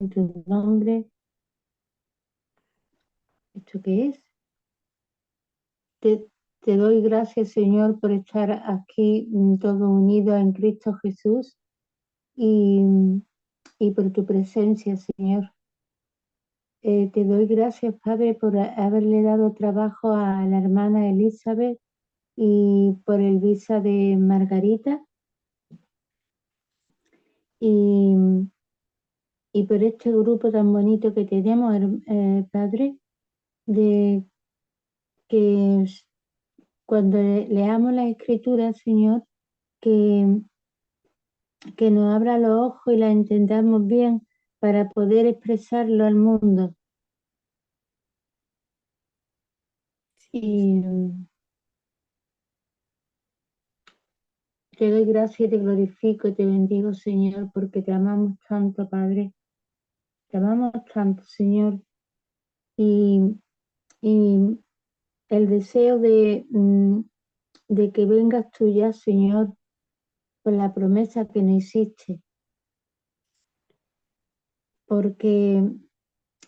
en tu nombre. ¿Esto qué es? Te doy gracias, Señor, por estar aquí todos unidos en Cristo Jesús y, y por tu presencia, Señor. Te doy gracias, Padre, por haberle dado trabajo a la hermana Elizabeth y por el visa de Margarita y, y por este grupo tan bonito que tenemos, Padre, de que cuando leamos la Escritura, Señor, que nos abra los ojos y la entendamos bien para poder expresarlo al mundo. Y te doy gracias y te glorifico y te bendigo, Señor, porque te amamos tanto, Padre. Te amamos tanto, Señor. Y, y el deseo de que vengas tú ya, Señor, con la promesa que no hiciste. Porque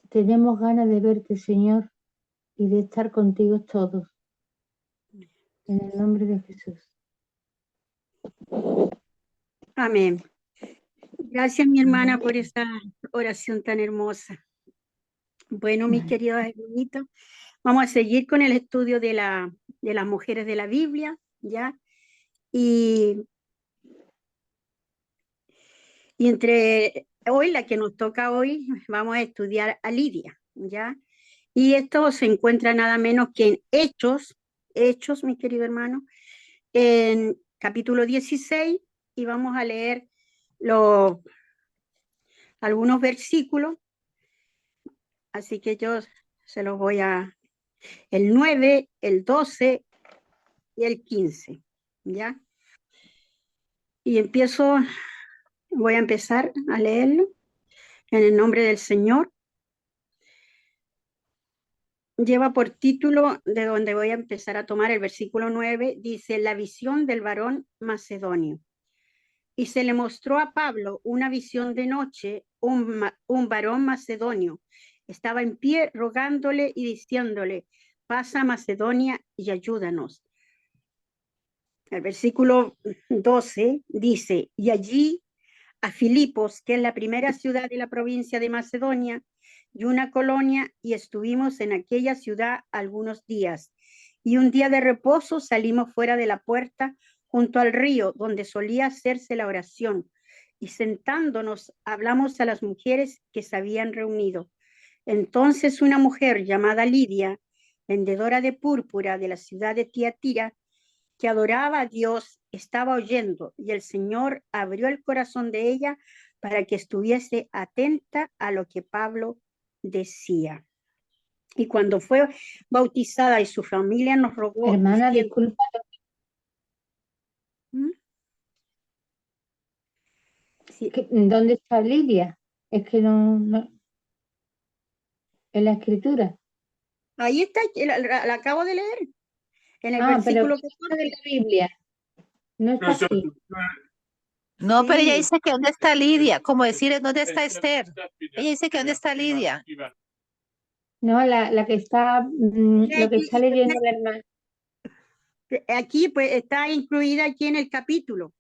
tenemos ganas de verte, Señor, y de estar contigo todos. En el nombre de Jesús. Amén. Gracias, mi hermana, por esta oración tan hermosa. Bueno, mis queridos hermanitos, vamos a seguir con el estudio de las mujeres de la Biblia, ¿ya? Y entre hoy, la que nos toca hoy, vamos a estudiar a Lidia, ¿ya? Y esto se encuentra nada menos que en Hechos, mi querido hermano, en capítulo 16, y vamos a leer algunos versículos, así que yo se los voy el 9, el 12 y el 15, ¿ya? Y voy a empezar a leerlo en el nombre del Señor. Lleva por título, de donde voy a empezar a tomar el versículo 9, dice: la visión del varón macedonio. Y se le mostró a Pablo una visión de noche, un varón macedonio. Estaba en pie rogándole y diciéndole: pasa a Macedonia y ayúdanos. El versículo 12 dice: y allí a Filipos, que es la primera ciudad de la provincia de Macedonia y una colonia, y estuvimos en aquella ciudad algunos días. Y un día de reposo salimos fuera de la puerta junto al río donde solía hacerse la oración, y sentándonos hablamos a las mujeres que se habían reunido. Entonces una mujer llamada Lidia, vendedora de púrpura de la ciudad de Tiatira, que adoraba a Dios, estaba oyendo, y el Señor abrió el corazón de ella para que estuviese atenta a lo que Pablo decía. Y cuando fue bautizada y su familia nos rogó Hermana, diciendo, disculpa. sí, ¿Dónde está Lidia? Es que no en la escritura. ahí está, la acabo de leer, en el Pero versículo está de 14. la Biblia. No está aquí. No, pero ella Sí, dice que dónde está Lidia, como decir dónde está Esther. Ella dice que dónde está Lidia. No, la que está, lo que está leyendo la hermana. aquí pues está incluida aquí en el capítulo.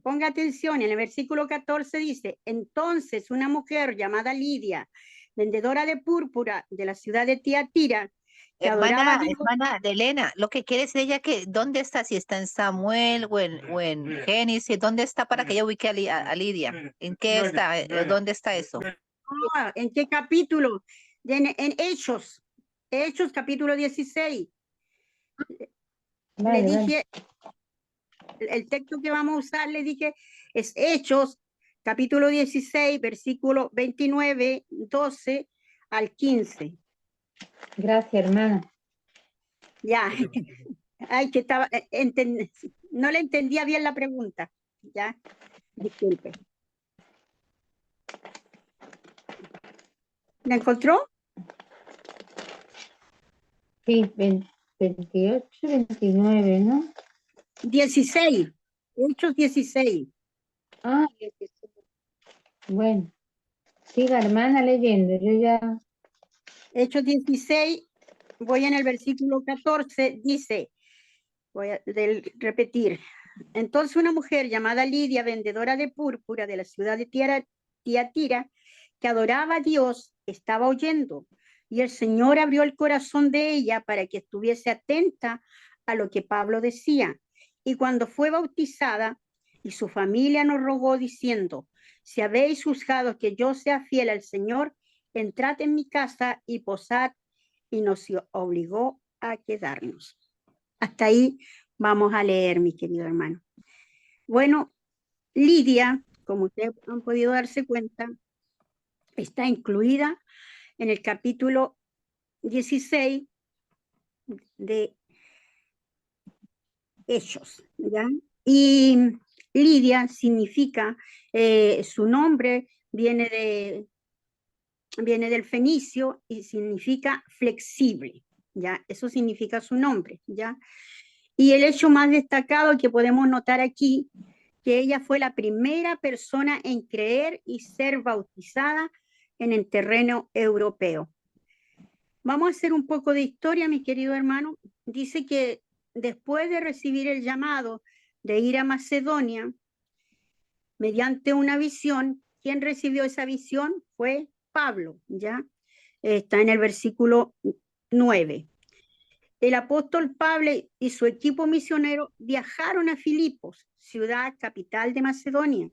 Ponga atención, en el versículo 14 dice: entonces una mujer llamada Lidia, vendedora de púrpura de la ciudad de Tiatira, que adoraba a Dios. Hermana de Elena, lo que quiere decir ella que dónde está, si está en Samuel o en Génesis, dónde está para que ella ubique a Lidia. ¿En qué está? ¿Dónde está eso? ¿En qué capítulo? En Hechos capítulo 16. Le dije, el texto que vamos a usar, le dije, es Hechos capítulo 16, versículo 29, 12 al 15. Gracias, hermana. Ya, ay, que estaba, no le entendía bien la pregunta. Ya, disculpe. ¿La encontró? Sí, 28, 29, ¿no? 16, Hechos 16. 16. Bueno. Siga, hermana, leyendo. Yo ya. Hechos 16, voy en el versículo 14, dice, voy a repetir. Entonces una mujer llamada Lidia, vendedora de púrpura de la ciudad de Tiatira, que adoraba a Dios, estaba oyendo, y el Señor abrió el corazón de ella para que estuviese atenta a lo que Pablo decía. Y cuando fue bautizada, y su familia nos rogó diciendo, si habéis juzgado que yo sea fiel al Señor, entrad en mi casa y posad, y nos obligó a quedarnos. Hasta ahí vamos a leer, mi querido hermano. Bueno, Lidia, como ustedes han podido darse cuenta, está incluida en el capítulo 16 de Hechos, ¿ya? Y Lidia significa, su nombre viene del fenicio y significa flexible, ¿ya? Eso significa su nombre, ¿ya? Y el hecho más destacado que podemos notar aquí, que ella fue la primera persona en creer y ser bautizada en el terreno europeo. Vamos a hacer un poco de historia, mi querido hermano. Dice que después de recibir el llamado de ir a Macedonia, mediante una visión, ¿quién recibió esa visión? Fue Pablo, ¿ya? Está en el versículo 9. El apóstol Pablo y su equipo misionero viajaron a Filipos, ciudad capital de Macedonia.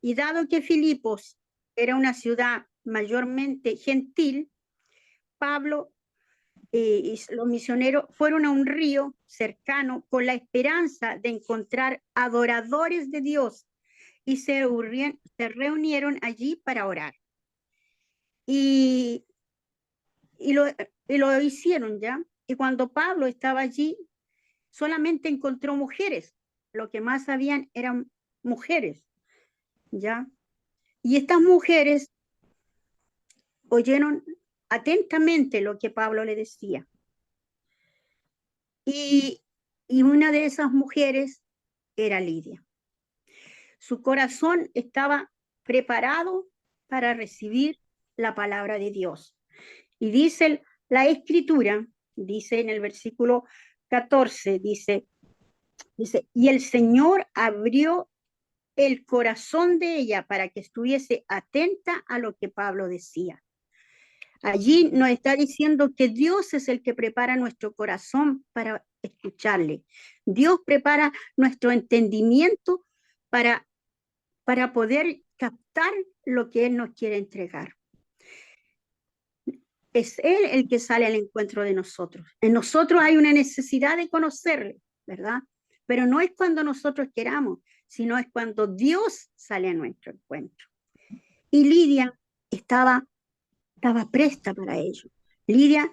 Y dado que Filipos era una ciudad mayormente gentil, Pablo y los misioneros fueron a un río cercano con la esperanza de encontrar adoradores de Dios y se reunieron allí para orar. Y lo hicieron ya. Y cuando Pablo estaba allí, solamente encontró mujeres. Lo que más habían eran mujeres, ¿ya? Y estas mujeres oyeron atentamente lo que Pablo le decía. Y una de esas mujeres era Lidia. Su corazón estaba preparado para recibir la palabra de Dios. Y dice la Escritura, dice en el versículo 14, dice, y el Señor abrió el corazón de ella para que estuviese atenta a lo que Pablo decía. Allí nos está diciendo que Dios es el que prepara nuestro corazón para escucharle. Dios prepara nuestro entendimiento para poder captar lo que Él nos quiere entregar. Es Él el que sale al encuentro de nosotros. En nosotros hay una necesidad de conocerle, ¿verdad? Pero no es cuando nosotros queramos, sino es cuando Dios sale a nuestro encuentro. Y Lidia estaba presta para ello. Lidia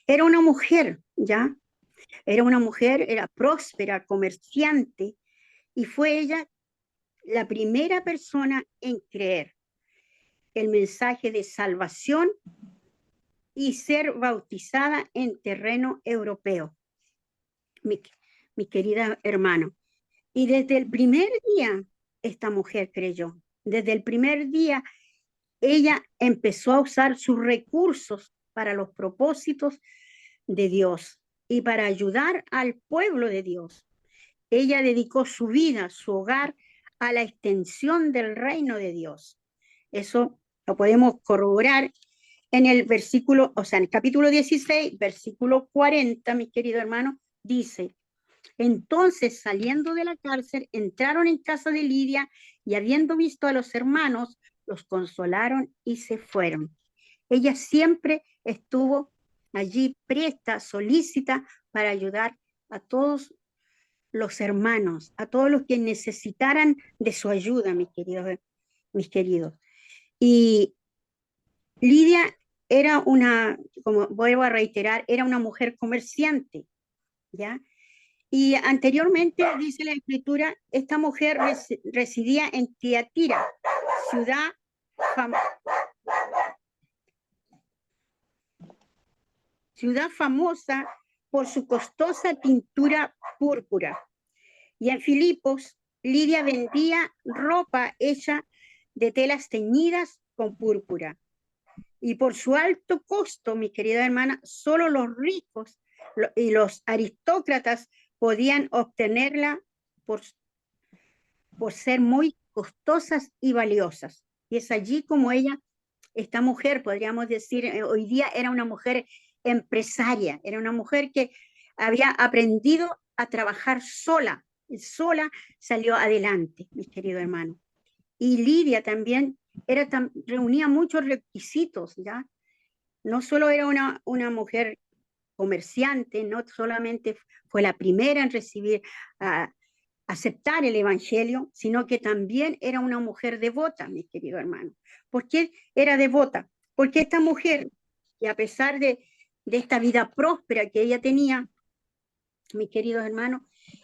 era una mujer, ¿ya? Era una mujer, era próspera, comerciante, y fue ella la primera persona en creer el mensaje de salvación y ser bautizada en terreno europeo. Mi querida hermana. Y desde el primer día, esta mujer creyó. Desde el primer día, ella empezó a usar sus recursos para los propósitos de Dios y para ayudar al pueblo de Dios. Ella dedicó su vida, su hogar, a la extensión del reino de Dios. Eso lo podemos corroborar en el versículo, o sea, en el capítulo 16, versículo 40, mi querido hermano, dice, entonces saliendo de la cárcel, entraron en casa de Lidia y habiendo visto a los hermanos, los consolaron y se fueron. Ella siempre estuvo allí presta, solícita para ayudar a todos los hermanos, a todos los que necesitaran de su ayuda, mis queridos. Y Lidia era una, como vuelvo a reiterar, era una mujer comerciante, ¿ya? Y anteriormente, dice la Escritura, esta mujer residía en Tiatira, ciudad famosa por su costosa pintura púrpura. Y en Filipos, Lidia vendía ropa hecha de telas teñidas con púrpura. Y por su alto costo, mi querida hermana, solo los ricos y los aristócratas podían obtenerla por ser muy costosas y valiosas. Y es allí como ella, esta mujer, podríamos decir, hoy día era una mujer empresaria, era una mujer que había aprendido a trabajar sola, y sola salió adelante, mis queridos hermanos. Y Lidia también reunía muchos requisitos, ¿ya? No solo era una mujer comerciante, no solamente fue la primera en recibir, aceptar el evangelio, sino que también era una mujer devota, mis queridos hermanos. ¿Por qué era devota? Porque esta mujer, que a pesar de esta vida próspera que ella tenía, mis queridos hermanos,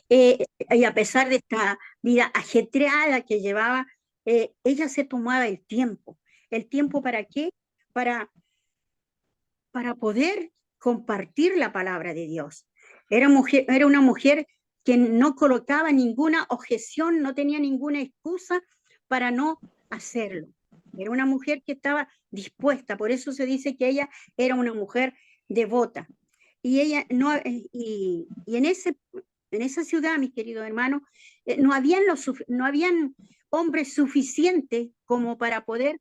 y a pesar de esta vida ajetreada que llevaba, ella se tomaba el tiempo. ¿El tiempo para qué? Para poder compartir la palabra de Dios. Era una mujer que no colocaba ninguna objeción, no tenía ninguna excusa para no hacerlo. Era una mujer que estaba dispuesta, por eso se dice que ella era una mujer devota. Y ella no, y en esa ciudad, mis queridos hermanos, no habían hombres suficientes como para poder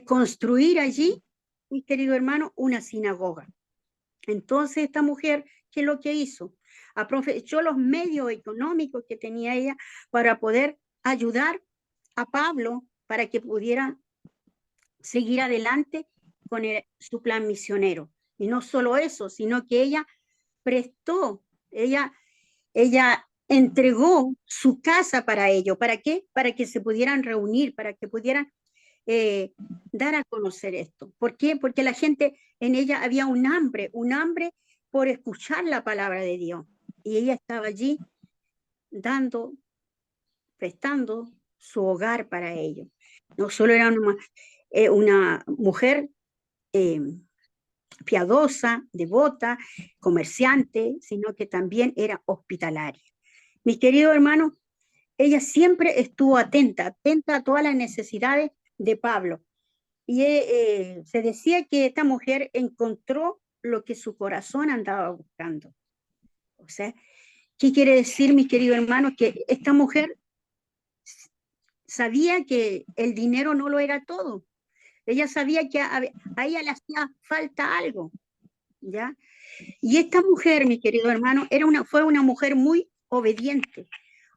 construir allí, mis queridos hermanos, una sinagoga. Entonces esta mujer, ¿qué es lo que hizo? Aprovechó los medios económicos que tenía ella para poder ayudar a Pablo para que pudiera seguir adelante con su plan misionero. Y no solo eso, sino que ella prestó, ella entregó su casa para ello. ¿Para qué? Para que se pudieran reunir, para que pudieran dar a conocer esto. ¿Por qué? Porque la gente, en ella había un hambre por escuchar la palabra de Dios. Y ella estaba allí prestando su hogar para ello. No solo era una mujer piadosa, devota, comerciante, sino que también era hospitalaria. Mis queridos hermanos, ella siempre estuvo atenta a todas las necesidades de Pablo. Y se decía que esta mujer encontró lo que su corazón andaba buscando. O sea, ¿qué quiere decir, mis queridos hermanos? Que esta mujer sabía que el dinero no lo era todo. Ella sabía que a ella le hacía falta algo, ¿ya? Y esta mujer, mis queridos hermanos, fue una mujer muy obediente.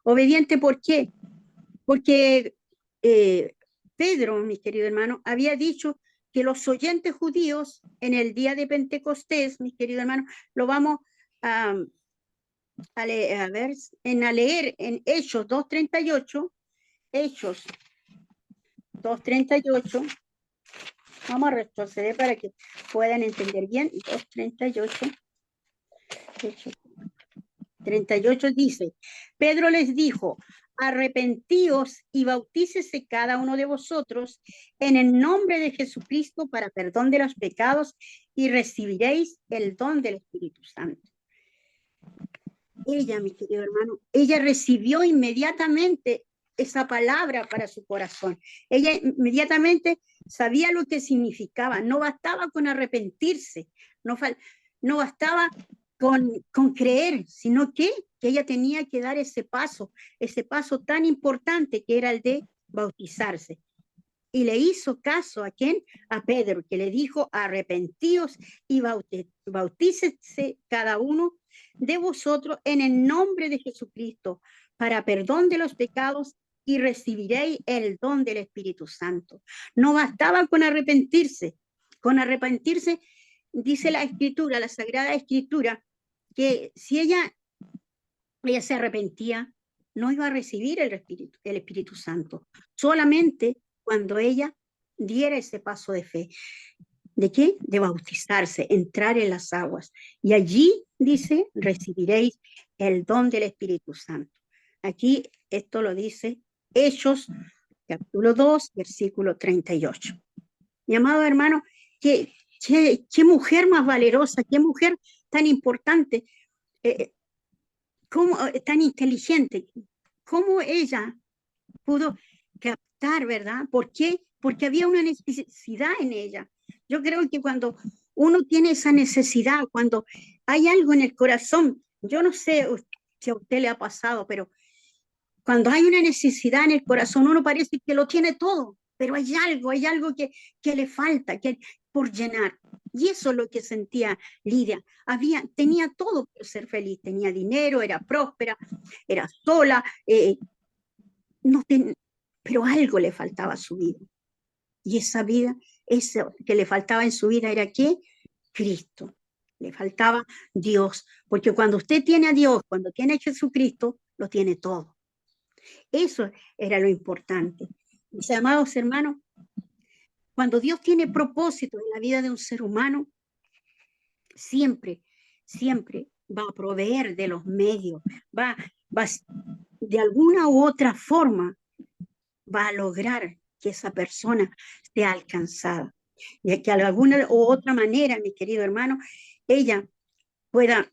¿Obediente por qué? Porque Pedro, mis queridos hermanos, había dicho que los oyentes judíos en el día de Pentecostés, mis queridos hermanos, lo vamos a leer en Hechos 2:38, Hechos 2:38, vamos a retroceder para que puedan entender bien, 2:38, Hechos 38 dice, Pedro les dijo, arrepentíos y bautícese cada uno de vosotros en el nombre de Jesucristo para perdón de los pecados y recibiréis el don del Espíritu Santo. Ella, mi querido hermano, ella recibió inmediatamente esa palabra para su corazón. Ella inmediatamente sabía lo que significaba. No bastaba con arrepentirse, no bastaba con creer, sino que ella tenía que dar ese paso tan importante que era el de bautizarse. Y le hizo caso ¿a quién? A Pedro, que le dijo, arrepentíos y bautícese cada uno de vosotros en el nombre de Jesucristo para perdón de los pecados y recibiréis el don del Espíritu Santo. No bastaba con arrepentirse. Con arrepentirse, dice la Escritura, la Sagrada Escritura, que si ella se arrepentía, no iba a recibir el Espíritu Santo. Solamente cuando ella diera ese paso de fe. ¿De qué? De bautizarse, entrar en las aguas. Y allí, dice, recibiréis el don del Espíritu Santo. Aquí esto lo dice Hechos, capítulo 2, versículo 38. Mi amado hermano, qué mujer más valerosa, qué mujer tan importante, tan inteligente. ¿Cómo ella pudo captar, verdad? ¿Por qué? porque había una necesidad en ella. Yo creo que cuando uno tiene esa necesidad, cuando hay algo en el corazón, yo no sé si a usted le ha pasado, pero cuando hay una necesidad en el corazón, uno parece que lo tiene todo, pero hay algo que le falta por llenar. Y eso es lo que sentía Lidia. Tenía todo por ser feliz, tenía dinero, era próspera, era sola, pero algo le faltaba a su vida. Y esa vida, eso que le faltaba en su vida era ¿qué? Cristo. Le faltaba Dios. Porque cuando usted tiene a Dios, cuando tiene a Jesucristo, lo tiene todo. Eso era lo importante. Mis amados hermanos, cuando Dios tiene propósito en la vida de un ser humano, siempre va a proveer de los medios, va de alguna u otra forma, va a lograr que esa persona sea alcanzada. Y que de alguna u otra manera, mi querido hermano, ella pueda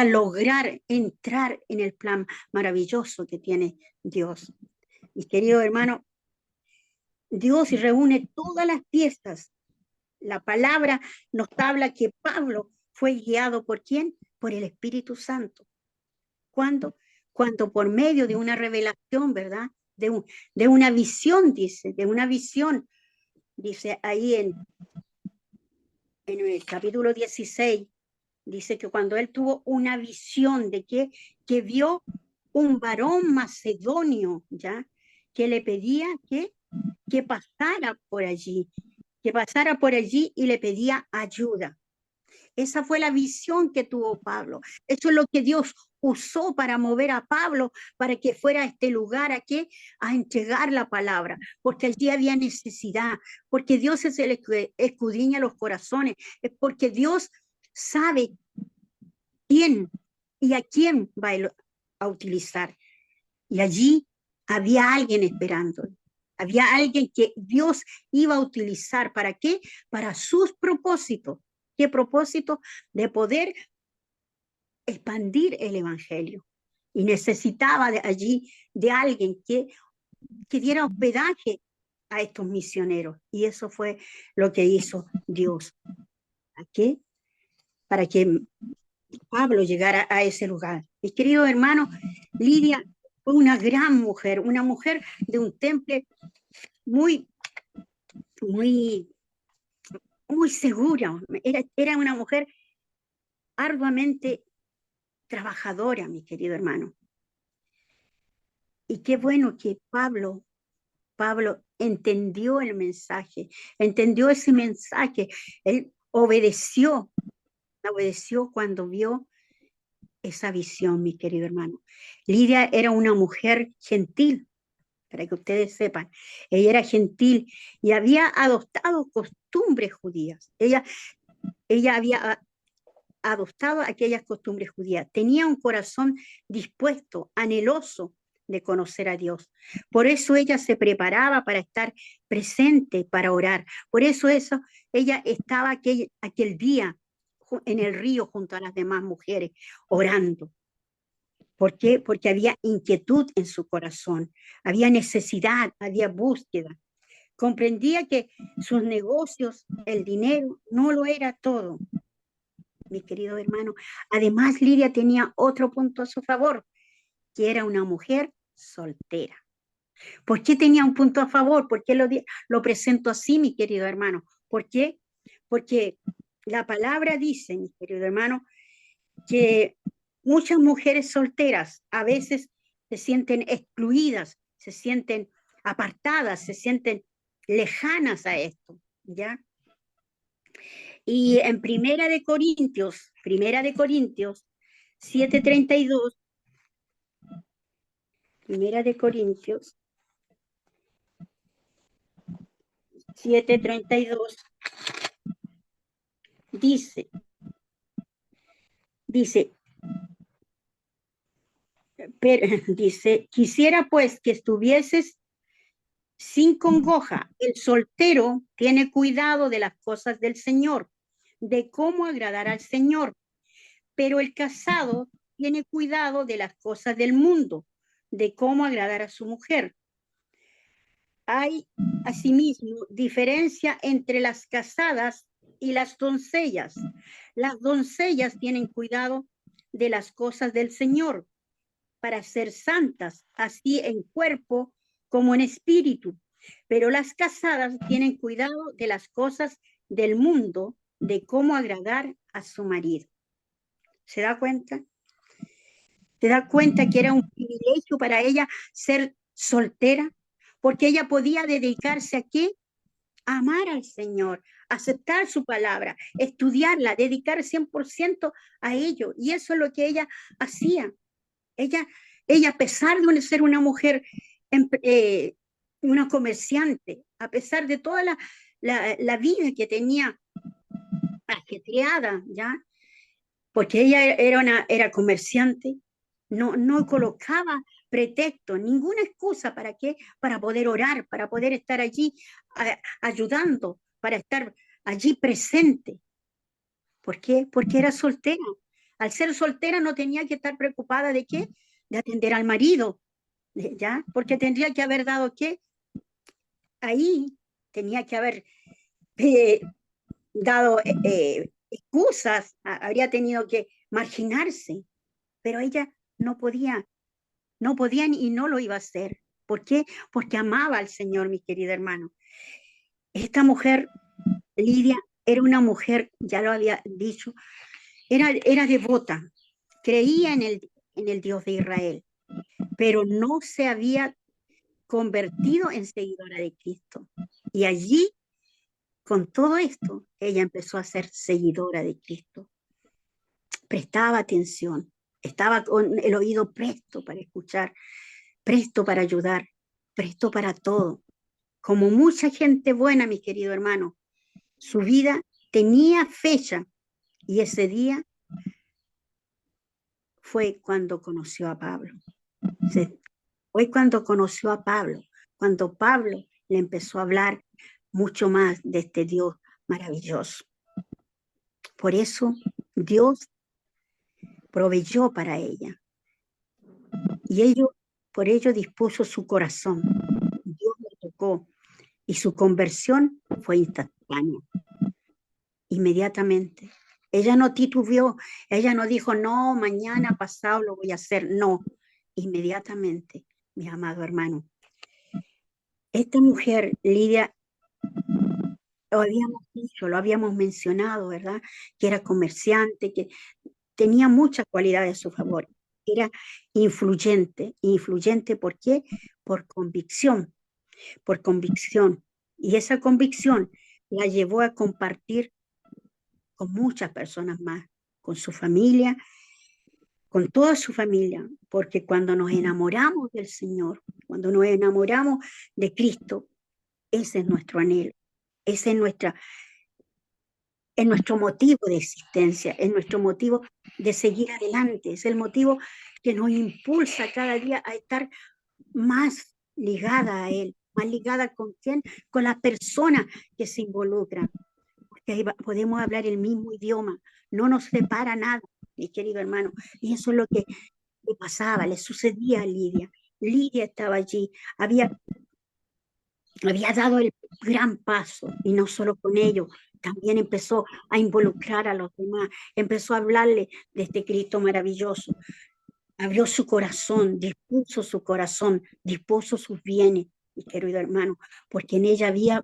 lograr entrar en el plan maravilloso que tiene Dios. Mi querido hermano, Dios reúne todas las piezas. La palabra nos habla que Pablo fue guiado ¿por quién? Por el Espíritu Santo. ¿Cuándo? Cuando por medio de una revelación, ¿verdad? De una visión, dice, de una visión, dice ahí en el capítulo 16, dice que cuando él tuvo una visión de que vio un varón macedonio, ¿ya? Que le pedía que pasara por allí y le pedía ayuda. Esa fue la visión que tuvo Pablo. Eso es lo que Dios usó para mover a Pablo, para que fuera a este lugar aquí a entregar la palabra, porque allí había necesidad, porque Dios es el que escudriña los corazones, es porque Dios sabe quién y a quién va a utilizar. Y allí había alguien esperando. Había alguien que Dios iba a utilizar. ¿Para qué? Para sus propósitos. ¿Qué propósito? De poder expandir el evangelio. Y necesitaba allí de alguien que diera hospedaje a estos misioneros. Y eso fue lo que hizo Dios. ¿A qué? Para que Pablo llegara a ese lugar. Mis queridos hermanos, Lidia fue una gran mujer, una mujer de un temple muy segura. Era una mujer arduamente trabajadora, mi querido hermano. Y qué bueno que Pablo entendió el mensaje, entendió ese mensaje. Él obedeció cuando vio esa visión, mi querido hermano. Lidia era una mujer gentil, para que ustedes sepan. Ella era gentil y había adoptado costumbres judías. Ella había adoptado aquellas costumbres judías. Tenía un corazón dispuesto, anheloso de conocer a Dios. Por eso ella se preparaba para estar presente, para orar. Por eso ella estaba aquel día en el río junto a las demás mujeres, orando. ¿Por qué? Porque había inquietud en su corazón, había necesidad, había búsqueda. Comprendía que sus negocios, el dinero, no lo era todo, mi querido hermano. Además, Lidia tenía otro punto a su favor, que era una mujer soltera. ¿Por qué tenía un punto a favor? ¿Por qué lo presento así, mi querido hermano? ¿Por qué? Porque la palabra dice, mi querido hermano, que muchas mujeres solteras a veces se sienten excluidas, se sienten apartadas, se sienten lejanas a esto, ¿ya? Y en Primera de Corintios 7:32, Primera de Corintios 7:32, dice, quisiera pues que estuvieses sin congoja. El soltero tiene cuidado de las cosas del Señor, de cómo agradar al Señor, pero el casado tiene cuidado de las cosas del mundo, de cómo agradar a su mujer. Hay asimismo diferencia entre las casadas y las doncellas. Las doncellas tienen cuidado de las cosas del Señor para ser santas, así en cuerpo como en espíritu. Pero las casadas tienen cuidado de las cosas del mundo, de cómo agradar a su marido. ¿Se da cuenta? ¿Se da cuenta que era un privilegio para ella ser soltera? Porque ella podía dedicarse a qué? A amar al Señor, aceptar su palabra, estudiarla, dedicar 100% a ello. Y eso es lo que ella hacía. Ella, a pesar de ser una mujer, una comerciante, a pesar de toda la vida que tenía ajetreada, ¿ya? Porque ella era comerciante, no colocaba pretexto, ninguna excusa para qué, para poder orar, para poder estar allí ayudando, para estar allí presente. ¿Por qué? Porque era soltera. Al ser soltera no tenía que estar preocupada de qué, de atender al marido, ¿ya? Porque tendría que haber dado qué, ahí tenía que haber dado excusas, habría tenido que marginarse, pero ella no podía y no lo iba a hacer. ¿Por qué? Porque amaba al Señor, mi querido hermano. Esta mujer, Lidia, era una mujer, ya lo había dicho, era devota, creía en el Dios de Israel, pero no se había convertido en seguidora de Cristo. Y allí, con todo esto, ella empezó a ser seguidora de Cristo. Prestaba atención, estaba con el oído presto para escuchar, presto para ayudar, presto para todo. Como mucha gente buena, mi querido hermano, su vida tenía fecha y ese día fue cuando conoció a Pablo. Fue cuando conoció a Pablo, cuando Pablo le empezó a hablar mucho más de este Dios maravilloso. Por eso Dios proveyó para ella y por ello dispuso su corazón. Dios le tocó y su conversión fue instantánea. Inmediatamente. Ella no titubeó, ella no dijo, no, mañana, pasado lo voy a hacer. No, inmediatamente, mi amado hermano. Esta mujer, Lidia, lo habíamos dicho, lo habíamos mencionado, ¿verdad? Que era comerciante, que tenía muchas cualidades a su favor. Era influyente. ¿Influyente por qué? Por convicción, por convicción. Y esa convicción la llevó a compartir con muchas personas más, con su familia, con toda su familia, porque cuando nos enamoramos del Señor, cuando nos enamoramos de Cristo, ese es nuestro anhelo, ese es nuestro motivo de existencia, es nuestro motivo de seguir adelante, es el motivo que nos impulsa cada día a estar más ligada a Él, más ligada con quién, con las personas que se involucran, porque ahí podemos hablar el mismo idioma, no nos separa nada, mi querido hermano, y eso es lo que le pasaba, le sucedía a Lidia. Lidia estaba allí, había dado el gran paso, y no solo con ello, también empezó a involucrar a los demás, empezó a hablarle de este Cristo maravilloso, abrió su corazón, dispuso sus bienes, mi querido hermano, porque en ella había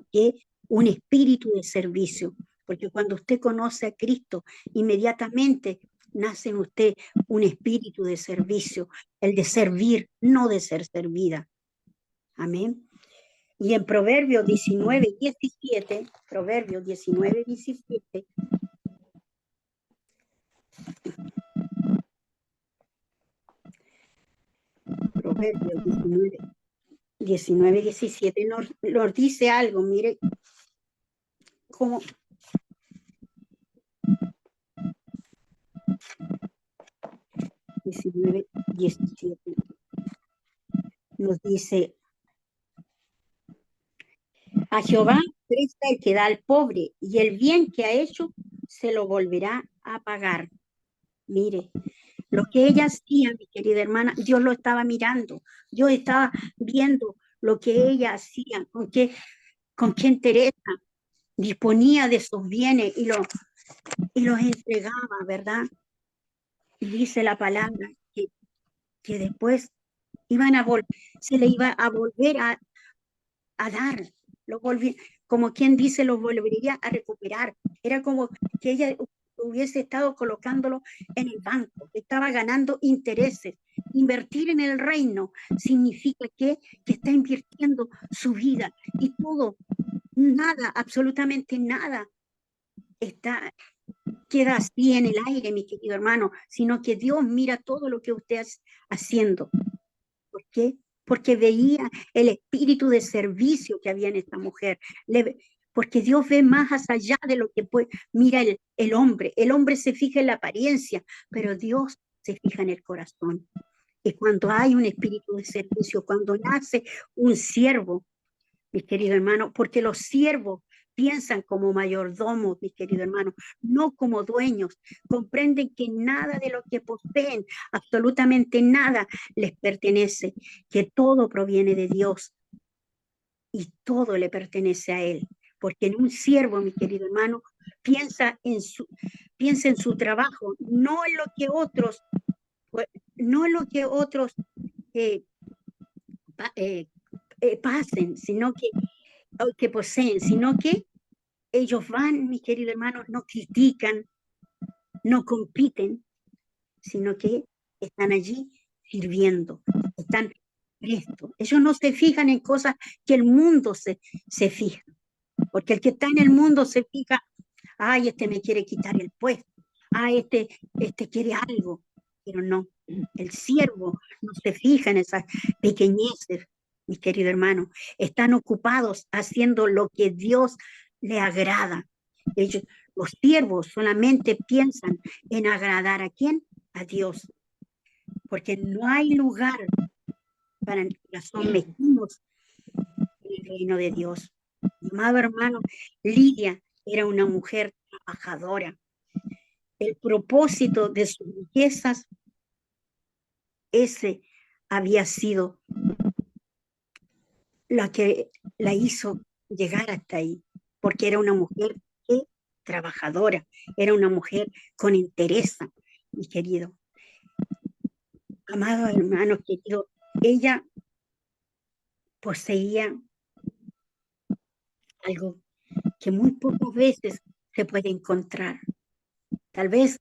un espíritu de servicio, porque cuando usted conoce a Cristo, inmediatamente nace en usted un espíritu de servicio, el de servir, no de ser servida. Amén. Y en Proverbios 19:17, Proverbios 19:17, Proverbios 19:17 nos dice algo, mire, como 19:17 nos dice, a Jehová presta el que da al pobre, y el bien que ha hecho se lo volverá a pagar. Mire, lo que ella hacía, mi querida hermana, Dios lo estaba mirando, Dios estaba viendo lo que ella hacía, con qué entereza disponía de sus bienes y los entregaba, ¿verdad? Y dice la palabra que después se le iba a volver a dar, como quien dice, lo volvería a recuperar. Era como que ella hubiese estado colocándolo en el banco, estaba ganando intereses. Invertir en el reino significa que está invirtiendo su vida y todo, nada, absolutamente nada queda así en el aire, mi querido hermano, sino que Dios mira todo lo que usted está haciendo. ¿Por qué? Porque veía el espíritu de servicio que había en esta mujer. Porque Dios ve más allá de lo que mira el hombre. El hombre se fija en la apariencia, pero Dios se fija en el corazón. Y cuando hay un espíritu de servicio, cuando nace un siervo, mis queridos hermanos, porque los siervos piensan como mayordomos, mis queridos hermanos, no como dueños. Comprenden que nada de lo que poseen, absolutamente nada, les pertenece, que todo proviene de Dios y todo le pertenece a Él. Porque en un siervo, mi querido hermano, piensa en su trabajo, no en lo que otros, pasen, sino que poseen, sino que ellos van, mis queridos hermanos, no critican, no compiten, sino que están allí sirviendo, están prestos. Ellos no se fijan en cosas que el mundo se fija, porque el que está en el mundo se fija, ay, este me quiere quitar el puesto, ay, este quiere algo, pero no, el siervo no se fija en esas pequeñeces, mis queridos hermanos, están ocupados haciendo lo que Dios le agrada. Ellos, los siervos solamente piensan en agradar ¿a quién? A Dios, porque no hay lugar para el corazón mezquinos en el reino de Dios. Mi amado hermano, Lidia era una mujer trabajadora. El propósito de sus riquezas, ese había sido la que la hizo llegar hasta ahí, porque era una mujer trabajadora, era una mujer con entereza, mi querido. Amado hermano querido, ella poseía algo que muy pocas veces se puede encontrar. Tal vez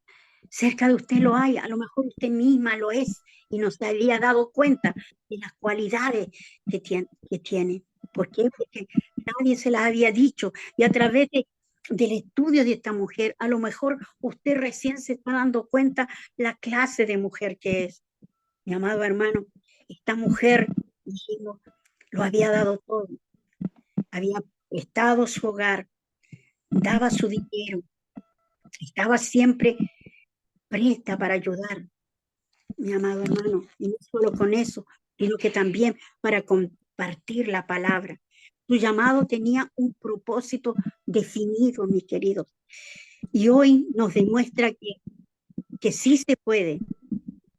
cerca de usted lo hay, a lo mejor usted misma lo es y no se había dado cuenta de las cualidades que tiene. ¿Por qué? Porque nadie se las había dicho y a través del estudio de esta mujer, a lo mejor usted recién se está dando cuenta la clase de mujer que es. Mi amado hermano, esta mujer, dijimos, lo había dado todo. Había prestado su hogar, daba su dinero, estaba siempre presta para ayudar, mi amado hermano, y no solo con eso, sino que también para compartir la palabra. Su llamado tenía un propósito definido, mis queridos, y hoy nos demuestra que sí se puede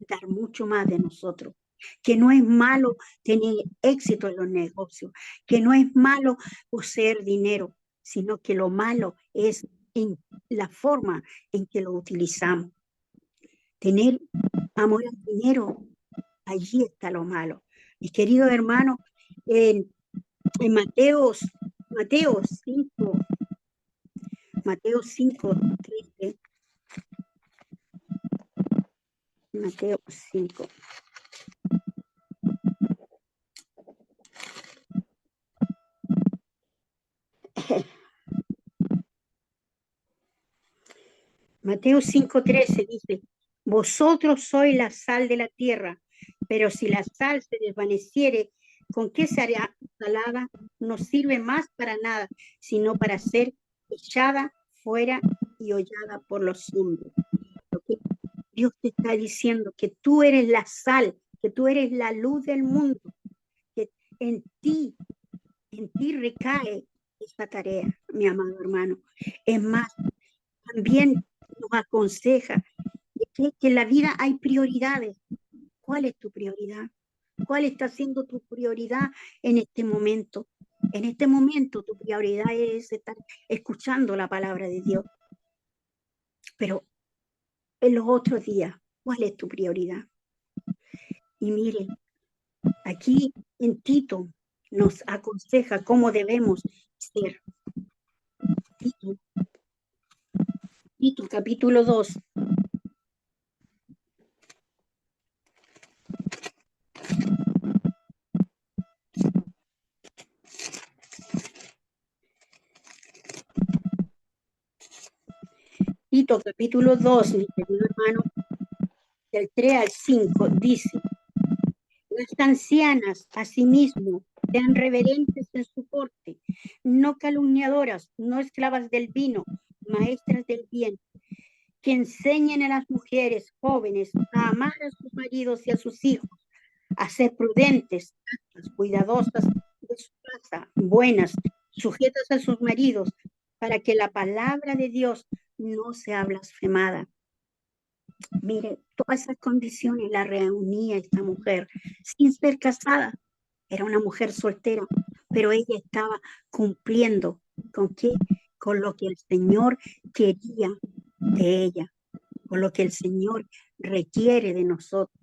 dar mucho más de nosotros, que no es malo tener éxito en los negocios, que no es malo poseer dinero, sino que lo malo es en la forma en que lo utilizamos. Tener amor al dinero, allí está lo malo. Mis queridos hermanos, en Mateo 5, 13, Mateo 5. Mateo 5:13 dice, vosotros sois la sal de la tierra, pero si la sal se desvaneciere, ¿con qué se hará salada? No sirve más para nada, sino para ser echada fuera y hollada por los hombres. Dios te está diciendo que tú eres la sal, que tú eres la luz del mundo, que en ti recae esta tarea, mi amado hermano. Es más, también nos aconseja que en la vida hay prioridades. ¿Cuál es tu prioridad? ¿Cuál está siendo tu prioridad en este momento? En este momento tu prioridad es estar escuchando la palabra de Dios. Pero en los otros días, ¿cuál es tu prioridad? Y mire, aquí en Tito nos aconseja cómo debemos ser. Tito capítulo 2. Tito capítulo 2, mi querido hermano, del 3 al 5, dice: las ancianas, asimismo, sean reverentes en su porte, no calumniadoras, no esclavas del vino, maestras del bien, que enseñen a las mujeres jóvenes a amar a sus maridos y a sus hijos, a ser prudentes, cuidadosas de su casa, buenas, sujetas a sus maridos, para que la palabra de Dios no sea blasfemada. Mire, todas esas condiciones las reunía esta mujer sin ser casada. Era una mujer soltera, pero ella estaba cumpliendo ¿con qué? Con lo que el Señor quería de ella, con lo que el Señor requiere de nosotros.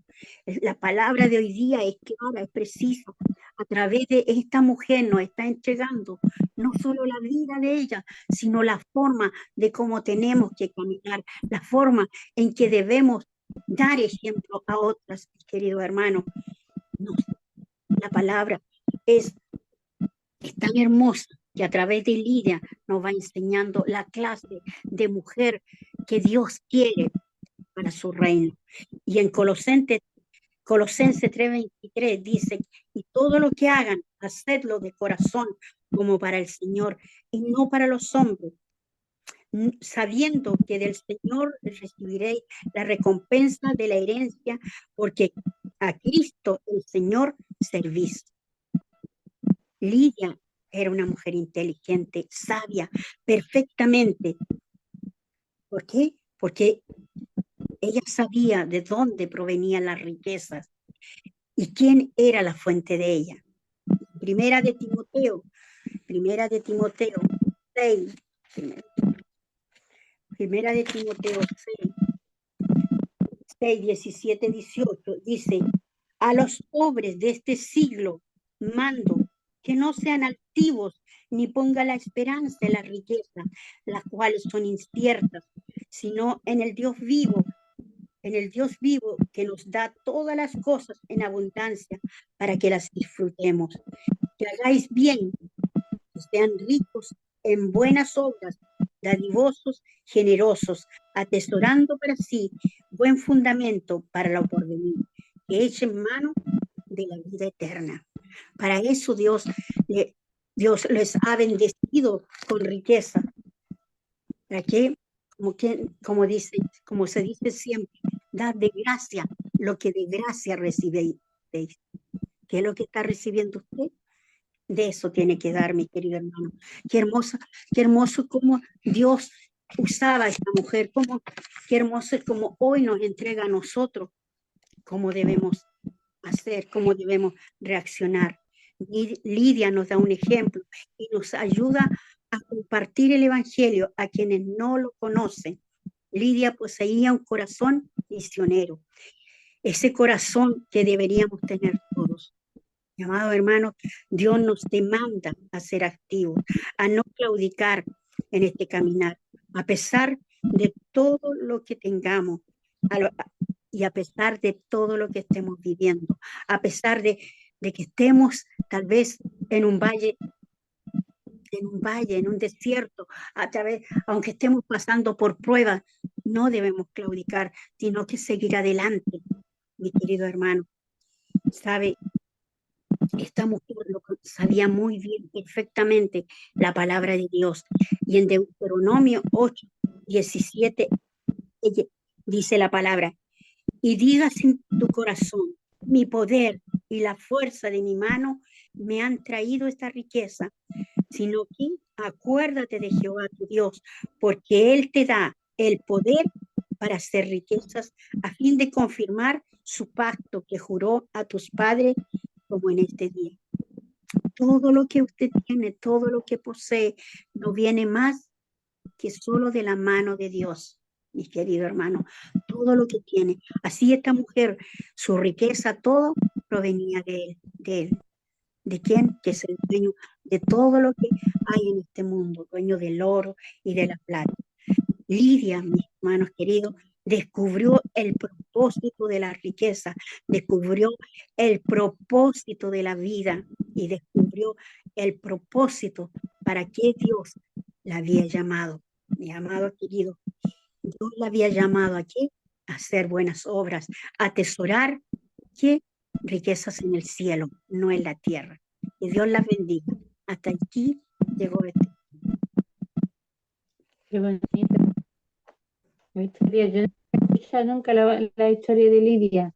La palabra de hoy día es clara, es precisa. A través de esta mujer nos está entregando no solo la vida de ella, sino la forma de cómo tenemos que caminar, la forma en que debemos dar ejemplo a otras, queridos hermanos. No, la palabra es tan hermosa que a través de Lidia nos va enseñando la clase de mujer que Dios quiere para su reino. Y en Colosenses 3:23 dice: y todo lo que hagan, hacedlo de corazón como para el Señor y no para los hombres, sabiendo que del Señor recibiréis la recompensa de la herencia, porque a Cristo el Señor servís. Lidia era una mujer inteligente, sabia, perfectamente. ¿Por qué? Porque ella sabía de dónde provenían las riquezas y quién era la fuente de ella. Primera de Timoteo 6, Primera de Timoteo 6, 17, 18, dice: a los pobres de este siglo mando que no sean altivos, ni ponga la esperanza en la riqueza, las cuales son inciertas, sino en el Dios vivo que nos da todas las cosas en abundancia para que las disfrutemos. Que hagáis bien, que sean ricos en buenas obras, dadivosos, generosos, atesorando para sí buen fundamento para lo porvenir, que echen mano de la vida eterna. Para eso Dios les ha bendecido con riqueza. ¿Para qué? Como se dice siempre, dad de gracia lo que de gracia recibéis. ¿Qué es lo que está recibiendo usted? De eso tiene que dar, mi querido hermano. Qué hermoso cómo Dios usaba a esta mujer, qué hermoso es como hoy nos entrega a nosotros cómo debemos hacer, cómo debemos reaccionar. Lidia nos da un ejemplo y nos ayuda a compartir el evangelio a quienes no lo conocen. Lidia poseía un corazón misionero, ese corazón que deberíamos tener todos. Amado hermano, Dios nos demanda a ser activos, a no claudicar en este caminar, a pesar de todo lo que tengamos y a pesar de todo lo que estemos viviendo, a pesar de que estemos tal vez en un valle, en un desierto, aunque estemos pasando por pruebas, no debemos claudicar, sino que seguir adelante, mi querido hermano. ¿Sabe? Esta mujer sabía muy bien, perfectamente, la palabra de Dios. Y en Deuteronomio 8, 17, ella dice la palabra: y digas en tu corazón, mi poder y la fuerza de mi mano me han traído esta riqueza, sino que acuérdate de Jehová tu Dios, porque Él te da el poder para hacer riquezas a fin de confirmar su pacto que juró a tus padres como en este día. Todo lo que usted tiene, todo lo que posee, no viene más que solo de la mano de Dios, mis queridos hermanos. Todo lo que tiene. Así esta mujer, su riqueza, todo provenía de él, de él. ¿De quién? Que es el dueño de todo lo que hay en este mundo, dueño del oro y de la plata. Lidia, mis hermanos queridos, descubrió el propósito de la riqueza, descubrió el propósito de la vida y descubrió el propósito para qué Dios la había llamado. Mi amado querido, Dios la había llamado aquí a hacer buenas obras, a atesorar ¿qué? Riquezas en el cielo, no en la tierra. Que Dios las bendiga. Hasta aquí llegó este. Qué bonita la historia. Yo no he escuchado nunca la historia de Lidia.